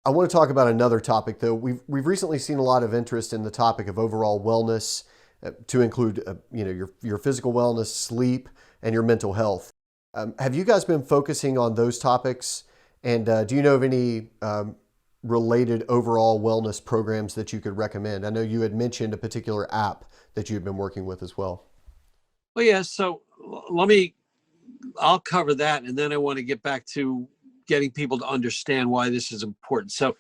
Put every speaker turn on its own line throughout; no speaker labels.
I want to talk about another topic, though. We've recently seen a lot of interest in the topic of overall wellness, to include your physical wellness, sleep, and your mental health. Have you guys been focusing on those topics? And do you know of any related overall wellness programs that you could recommend? I know you had mentioned a particular app that you've been working with as well.
Well, yeah. So let me, I'll cover that. And then I want to get back to getting people to understand why this is important. So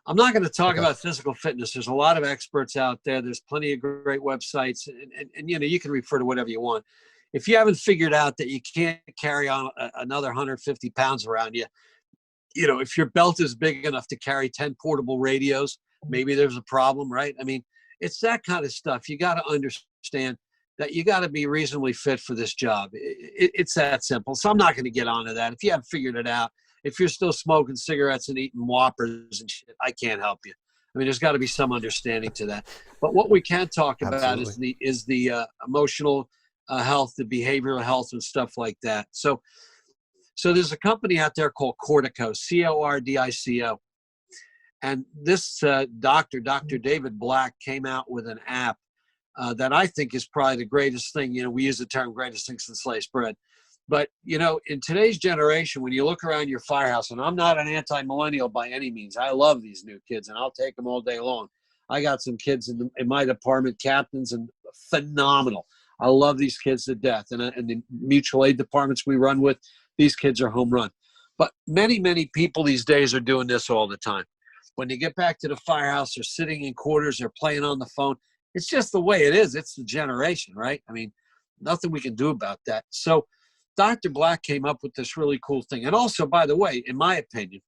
I'm not going to talk
Okay.
about physical fitness. There's a lot of experts out there. There's plenty of great websites and you can refer to whatever you want. If you haven't figured out that you can't carry on another 150 pounds around you, if your belt is big enough to carry 10 portable radios, maybe there's a problem, right? I mean, it's that kind of stuff. You got to understand that you got to be reasonably fit for this job. It's that simple. So I'm not going to get onto that. If you haven't figured it out, if you're still smoking cigarettes and eating Whoppers and shit, I can't help you. I mean, there's got to be some understanding to that. But what we can talk about
Absolutely.
is the emotional health, the behavioral health, and stuff like that. So there's a company out there called Cordico, Cordico. And this Dr. David Black, came out with an app that I think is probably the greatest thing. We use the term greatest thing since sliced bread. But, in today's generation, when you look around your firehouse, and I'm not an anti-millennial by any means. I love these new kids, and I'll take them all day long. I got some kids in my department, captains, and phenomenal. I love these kids to death. And the mutual aid departments we run with, these kids are home run. But many, many people these days are doing this all the time. When they get back to the firehouse, they're sitting in quarters, they're playing on the phone. It's just the way it is. It's the generation, right? I mean, nothing we can do about that. So Dr. Black came up with this really cool thing. And also, by the way, in my opinion,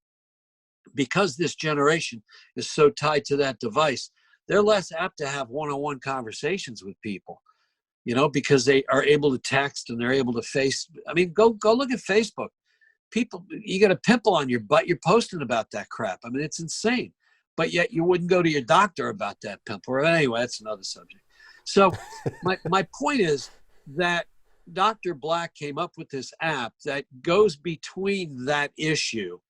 because this generation is so tied to that device, they're less apt to have one-on-one conversations with people, because they are able to text and they're able to I mean, go look at Facebook. People, you got a pimple on your butt, you're posting about that crap. I mean, it's insane. But yet you wouldn't go to your doctor about that pimple. Anyway, that's another subject. So my point is that Dr. Black came up with this app that goes between that issue.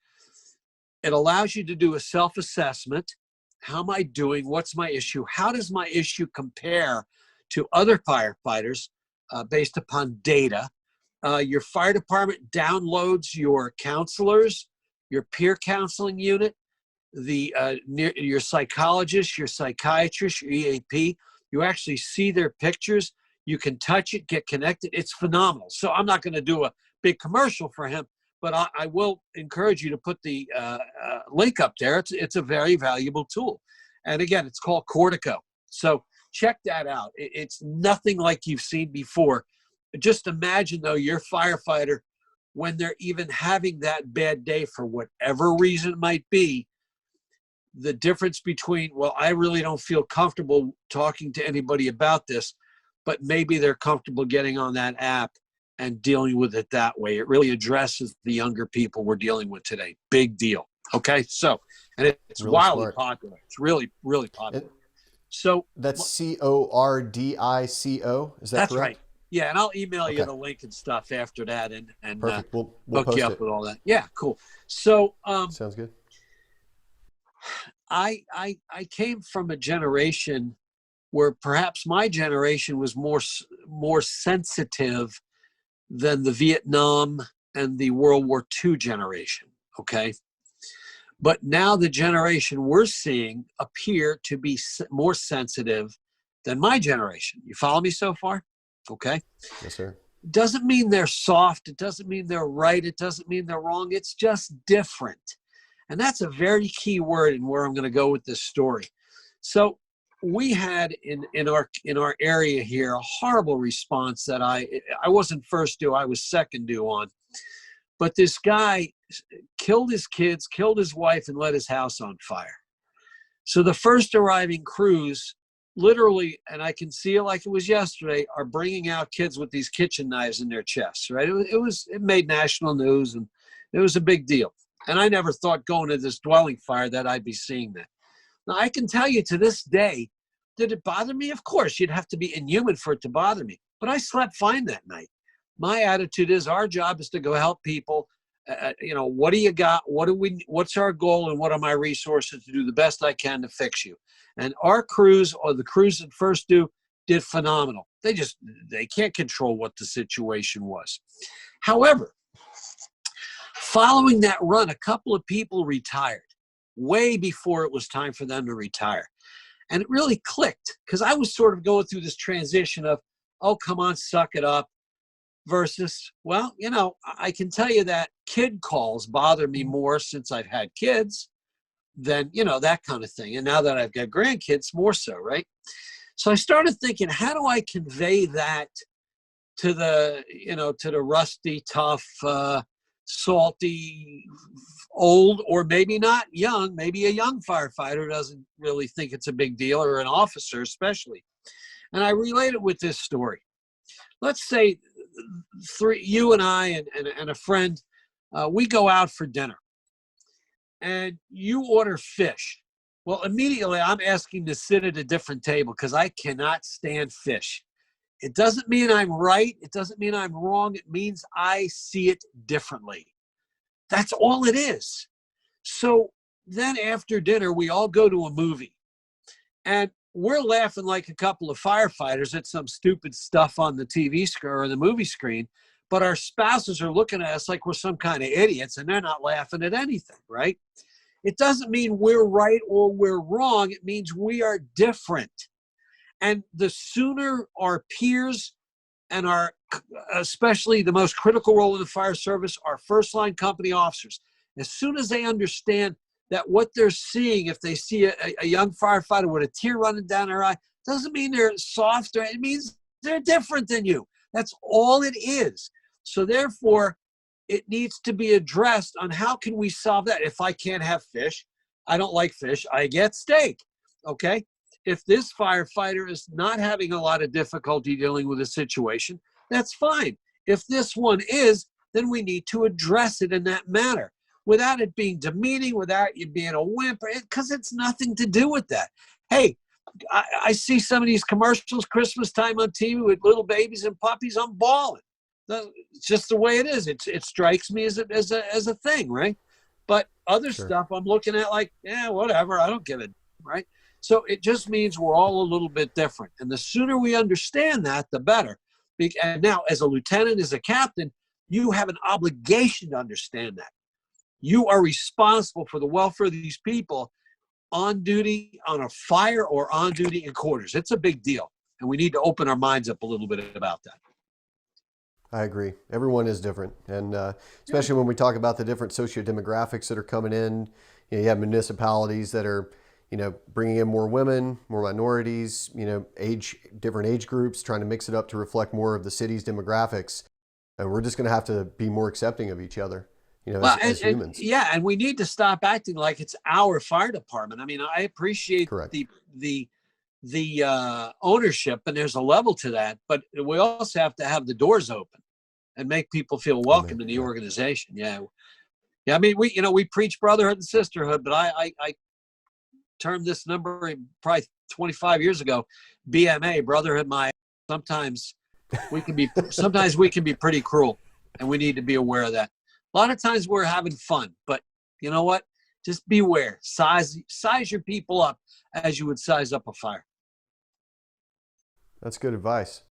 It allows you to do a self-assessment. How am I doing? What's my issue? How does my issue compare to other firefighters based upon data? Your fire department downloads your counselors, your peer counseling unit, your psychologist, your psychiatrist, your EAP. You actually see their pictures. You can touch it, get connected. It's phenomenal. So I'm not going to do a big commercial for him, but I will encourage you to put the link up there. It's a very valuable tool. And again, it's called Cordico. So check that out. It's nothing like you've seen before. Just imagine, though, your firefighter, when they're even having that bad day for whatever reason it might be, the difference between, well, I really don't feel comfortable talking to anybody about this, but maybe they're comfortable getting on that app and dealing with it that way. It really addresses the younger people we're dealing with today. Big deal. Okay. So, and it's
Really
wildly
smart.
popular. It's really, really popular.
And
So
that's Cordico. Is that
that's
correct?
right. Yeah. And I'll email you
Okay.
the link and stuff after that and
Perfect. We'll
hook you
post
up
it.
with all that. Yeah. Cool. So,
Sounds good.
I came from a generation where perhaps my generation was more sensitive than the Vietnam and the World War II generation. Okay. But now the generation we're seeing appear to be more sensitive than my generation. You follow me so far? Okay.
Yes, sir.
Doesn't mean they're soft. It doesn't mean they're right. It doesn't mean they're wrong. It's just different. And that's a very key word in where I'm going to go with this story. So we had in our area here a horrible response that I wasn't first due, I was second due on. But this guy killed his kids, killed his wife, and lit his house on fire. So the first arriving crews, literally, and I can see it like it was yesterday, are bringing out kids with these kitchen knives in their chests. Right? It made national news, and it was a big deal. And I never thought going to this dwelling fire that I'd be seeing that. Now, I can tell you to this day, did it bother me? Of course, you'd have to be inhuman for it to bother me. But I slept fine that night. My attitude is our job is to go help people What do you got? What's our goal, and what are my resources to do the best I can to fix you? And our crews, or the crews that first did phenomenal. They can't control what the situation was. However, following that run, a couple of people retired way before it was time for them to retire. And it really clicked, because I was sort of going through this transition of, oh, come on, suck it up, versus, well, I can tell you that kid calls bother me more since I've had kids than, that kind of thing. And now that I've got grandkids, more so, right? So I started thinking, how do I convey that to the rusty, tough, salty, old, or maybe not young, maybe a young firefighter doesn't really think it's a big deal, or an officer especially. And I relate it with this story. Let's say you and I and a friend, we go out for dinner, and you order fish. Well, immediately I'm asking to sit at a different table because I cannot stand fish. It doesn't mean I'm right. It doesn't mean I'm wrong. It means I see it differently. That's all it is. So then after dinner, we all go to a movie, and we're laughing like a couple of firefighters at some stupid stuff on the TV screen or the movie screen, but our spouses are looking at us like we're some kind of idiots, and they're not laughing at anything, right? It doesn't mean we're right or we're wrong. It means we are different. And the sooner our peers and especially the most critical role in the fire service, our first line company officers, as soon as they understand that what they're seeing, if they see a young firefighter with a tear running down their eye, doesn't mean they're soft, or it means they're different than you. That's all it is. So therefore, it needs to be addressed on how can we solve that. If I can't have fish, I don't like fish, I get steak, okay? If this firefighter is not having a lot of difficulty dealing with a situation, that's fine. If this one is, then we need to address it in that manner without it being demeaning, without you being a wimp, because it's nothing to do with that. Hey, I see some of these commercials Christmas time on TV with little babies and puppies. I'm bawling. It's just the way it is. It strikes me as a thing, right? But other stuff I'm looking at like, yeah, whatever. I don't give it, right? So it just means we're all a little bit different. And the sooner we understand that, the better. And now, as a lieutenant, as a captain, you have an obligation to understand that. You are responsible for the welfare of these people on duty on a fire or on duty in quarters. It's a big deal. And we need to open our minds up a little bit about that.
I agree. Everyone is different. And especially when we talk about the different socio-demographics that are coming in, you have municipalities that are bringing in more women, more minorities, different age groups, trying to mix it up to reflect more of the city's demographics. And we're just going to have to be more accepting of each other, as humans.
And we need to stop acting like it's our fire department. I mean, I appreciate
Correct.
the ownership, and there's a level to that, but we also have to have the doors open and make people feel welcome in the organization. Yeah. I mean, we preach brotherhood and sisterhood, but I termed this number probably 25 years ago, BMA, brotherhood. Sometimes we can be pretty cruel, and we need to be aware of that. A lot of times we're having fun, but you know what? Just beware. Size your people up as you would size up a fire.
That's good advice.